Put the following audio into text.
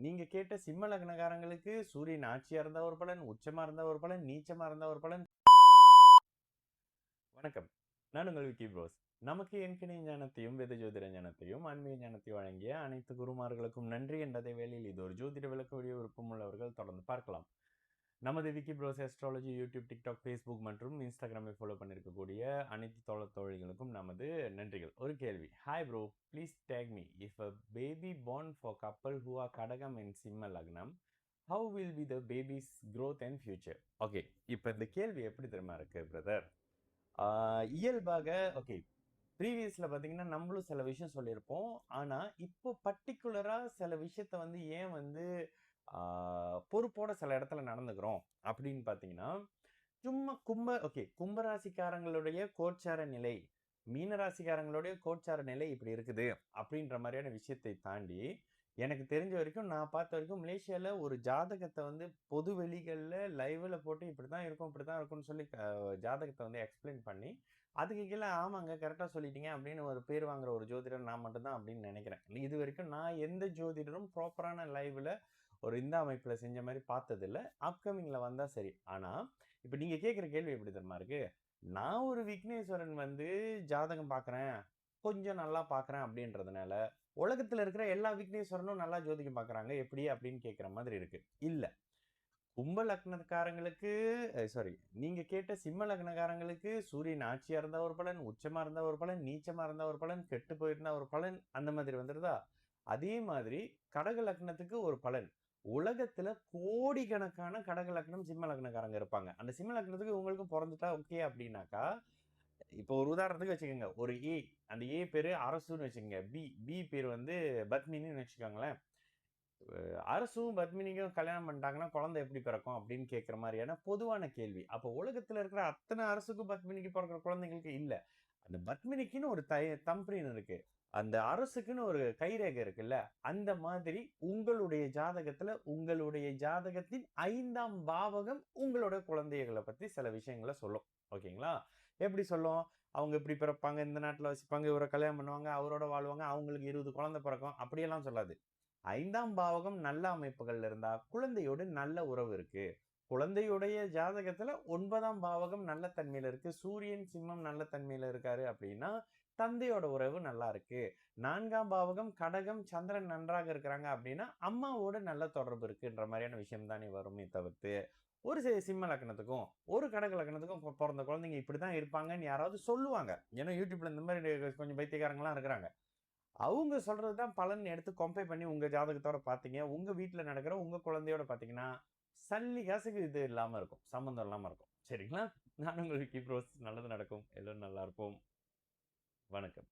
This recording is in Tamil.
நீங்க கேட்ட சிம்ம லக்னக்காரங்களுக்கு சூரியன் ஆட்சியா இருந்தா ஒரு பலன், உச்சமா இருந்தா ஒரு பலன், நீச்சமா இருந்தா ஒரு பலன். வணக்கம். நான் உங்கள் விக்கி ப்ரோஸ். நமக்கு எண்கணித ஞானத்தையும், வேத ஜோதிட ஞானத்தையும், ஆன்மீக ஞானத்தையும் வழங்கிய அனைத்து குருமார்களுக்கும் நன்றி என்றதை வேளையில் இது ஒரு ஜோதிட விளக்க வீடியோ விருப்பமுள்ளவர்கள் தொடர்ந்து பார்க்கலாம். நமது Vicky bros astrology YouTube, TikTok, Facebook மற்றும் இன்ஸ்டாகிராமை ஃபாலோ பண்ணியிருக்கக்கூடிய அனைத்து தோழர்களுக்கும் நமது நன்றிகள். ஒரு கேள்வி. Hi bro, please take me if a baby born for couple who are கடகம் in சிம்ம லக்னம், how will be the baby's growth and future? Okay, இப்போ இந்த கேள்வி எப்படி தெரியுமா இருக்கு பிரதர்? இயல்பாக ஓகே, ப்ரீவியஸில் பார்த்தீங்கன்னா நம்மளும் சில விஷயம் சொல்லியிருப்போம். ஆனால் இப்போ பர்டிகுலராக சில விஷயத்த வந்து ஏன் வந்து பொறுப்போட சில இடத்துல நடந்துக்கிறோம் அப்படின்னு பார்த்தீங்கன்னா, சும்மா கும்பராசிக்காரங்களுடைய கோச்சார நிலை, மீனராசிக்காரங்களுடைய கோச்சார நிலை இப்படி இருக்குது அப்படின்ற மாதிரியான விஷயத்தை தாண்டி, எனக்கு தெரிஞ்ச வரைக்கும் நான் பார்த்த வரைக்கும் மலேசியாவில் ஒரு ஜாதகத்தை வந்து பொது வெளிகளில் லைவில் போட்டு இப்படி தான் இருக்கும் இப்படி தான் இருக்கும்னு சொல்லி ஜாதகத்தை வந்து எக்ஸ்பிளைன் பண்ணி அதுக்கு கீழே ஆமாங்க கரெக்டாக சொல்லிட்டீங்க அப்படின்னு ஒரு பேர் வாங்குற ஒரு ஜோதிடர் நான் மட்டும்தான் அப்படின்னு நினைக்கிறேன். இது வரைக்கும் நான் எந்த ஜோதிடரும் ப்ராப்பரான லைவில் ஒரு இந்த அமைப்பில் செஞ்ச மாதிரி பார்த்ததில்ல. அப்கமிங்கில் வந்தால் சரி. ஆனால் இப்போ நீங்கள் கேட்குற கேள்வி எப்படி தெரியுமா இருக்கு? நான் ஒரு விக்னேஸ்வரன் வந்து ஜாதகம் பார்க்குறேன், கொஞ்சம் நல்லா பார்க்குறேன் அப்படின்றதுனால உலகத்தில் இருக்கிற எல்லா விக்னேஸ்வரனும் நல்லா ஜோதிடம் பார்க்குறாங்க எப்படி அப்படின்னு கேட்குற மாதிரி இருக்கு. இல்லை, கும்ப லக்னக்காரங்களுக்கு சாரி, நீங்க கேட்ட சிம்ம லக்னக்காரங்களுக்கு சூரியன் ஆட்சியா இருந்தா ஒரு பலன், உச்சமா இருந்தா ஒரு பலன், நீச்சமா இருந்தா ஒரு பலன், கெட்டு போயிருந்தா ஒரு பலன், அந்த மாதிரி வந்துருதா? அதே மாதிரி கடக லக்னத்துக்கு ஒரு பலன். உலகத்துல கோடிக்கணக்கான கடக லக்னம் சிம்ம லக்னக்காரங்க இருப்பாங்க. அந்த சிம்ம லக்னத்துக்கு உங்களுக்கு பிறந்துட்டா ஓகே அப்படின்னாக்கா, இப்போ ஒரு உதாரணத்துக்கு வச்சுக்கோங்க, ஒரு ஏ, அந்த ஏ பேரு அரசுன்னு வச்சுக்கோங்க, பி பி பேர் வந்து பத்மினின்னு வச்சுக்கோங்களேன். அரசும் பத்மினிக்கும் கல்யாணம் பண்ணிட்டாங்கன்னா குழந்தை எப்படி பிறக்கும் அப்படின்னு கேட்குற மாதிரியான பொதுவான கேள்வி. அப்போ உலகத்துல இருக்கிற அத்தனை அரசுக்கும் பத்மினிக்கு பிறக்கிற குழந்தைங்களுக்கு இல்ல. அந்த பத்மினிக்குன்னு ஒரு தம்புரின் இருக்கு. அந்த அரசுக்குன்னு ஒரு கைரேகை இருக்குல்ல. அந்த மாதிரி உங்களுடைய ஜாதகத்துல உங்களுடைய ஜாதகத்தின் 5ஆம் பாவகம் உங்களோட குழந்தைகளை பத்தி சில விஷயங்களை சொல்லும். ஓகேங்களா? எப்படி சொல்லும்? அவங்க இப்படி பிறப்பாங்க, இந்த நாட்டுல வசிப்பாங்க, இவரை கல்யாணம் பண்ணுவாங்க, அவரோட வாழ்வாங்க, அவங்களுக்கு 20 குழந்தை பிறக்கும், அப்படியெல்லாம் சொல்லாது. 5ஆம் பாவகம் நல்ல அமைப்புகள் இருந்தா குழந்தையோடு நல்ல உறவு இருக்கு. குழந்தையுடைய ஜாதகத்துல 9ஆம் பாவகம் நல்ல தன்மையில இருக்கு, சூரியன் சிம்மம் நல்ல தன்மையில இருக்காரு அப்படின்னா தந்தையோட உறவு நல்லா இருக்கு. 4ஆம் பாவகம் கடகம் சந்திரன் நன்றாக இருக்கிறாங்க அப்படின்னா அம்மாவோட நல்ல தொடர்பு இருக்குன்ற மாதிரியான விஷயம் தானே வருமே தவிர்த்து ஒரு சிம்ம லக்னத்துக்கும் ஒரு கடக லக்னத்துக்கும் பிறந்த குழந்தைங்க இப்படிதான் இருப்பாங்கன்னு யாராவது சொல்லுவாங்க. ஏன்னா யூடியூப்ல இந்த மாதிரி கொஞ்சம் பைத்தியக்காரங்களாம் இருக்கிறாங்க. அவங்க சொல்றது தான் பலன் எடுத்து கம்பேர் பண்ணி உங்க ஜாதகத்தோட பார்த்தீங்க, உங்க வீட்ல நடக்கிற உங்க குழந்தையோட பார்த்தீங்கன்னா, சல்லி காசுக்கு இது இல்லாம இருக்கும். சம்மந்தம் இல்லாம இருக்கும். சரிங்களா? நான் உங்கள் விக்கி ப்ரோஸ். நல்லது நடக்கும். எல்லோரும் நல்லா இருப்போம். வணக்கம்.